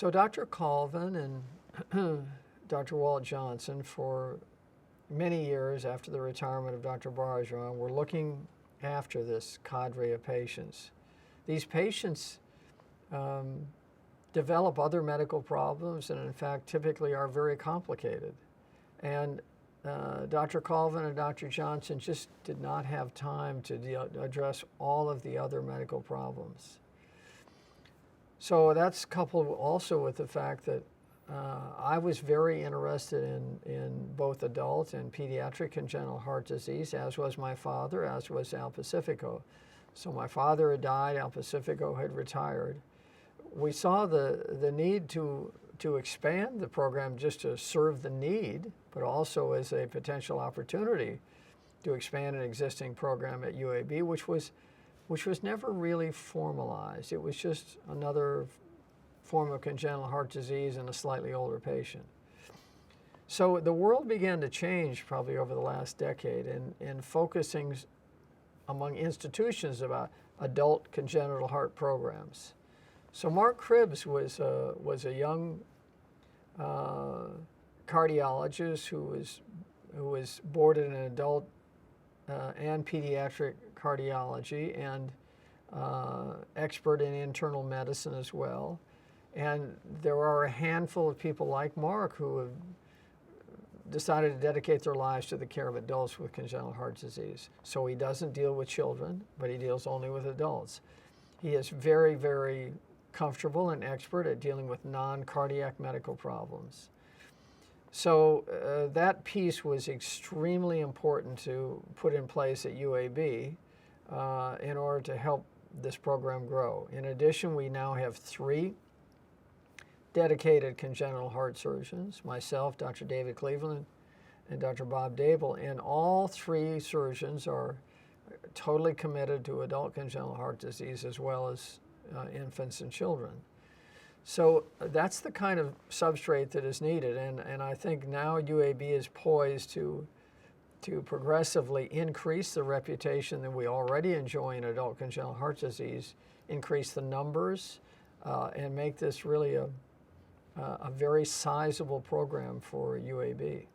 So Dr. Colvin and Dr. Walt Johnson, for many years after the retirement of Dr. Bargeron, were looking after this cadre of patients. These patients develop other medical problems and in fact typically are very complicated. And Dr. Colvin and Dr. Johnson just did not have time to address all of the other medical problems. So that's coupled also with the fact that I was very interested in both adult and pediatric congenital heart disease, as was my father, as was Al Pacifico. So my father had died, Al Pacifico had retired. We saw the need to expand the program just to serve the need, but also as a potential opportunity to expand an existing program at UAB, which was never really formalized. It was just another form of congenital heart disease in a slightly older patient. So the world began to change probably over the last decade in focusing among institutions about adult congenital heart programs. So Mark Cribbs was a young cardiologist who was boarded in adult and pediatric cardiology and expert in internal medicine as well. And there are a handful of people like Mark who have decided to dedicate their lives to the care of adults with congenital heart disease. So he doesn't deal with children, but he deals only with adults. He is very, very comfortable and expert at dealing with non-cardiac medical problems. So that piece was extremely important to put in place at UAB in order to help this program grow. In addition, we now have 3 dedicated congenital heart surgeons, myself, Dr. David Cleveland, and Dr. Bob Dable, and all 3 surgeons are totally committed to adult congenital heart disease as well as infants and children. So that's the kind of substrate that is needed, and I think now UAB is poised to progressively increase the reputation that we already enjoy in adult congenital heart disease, increase the numbers, and make this really a very sizable program for UAB.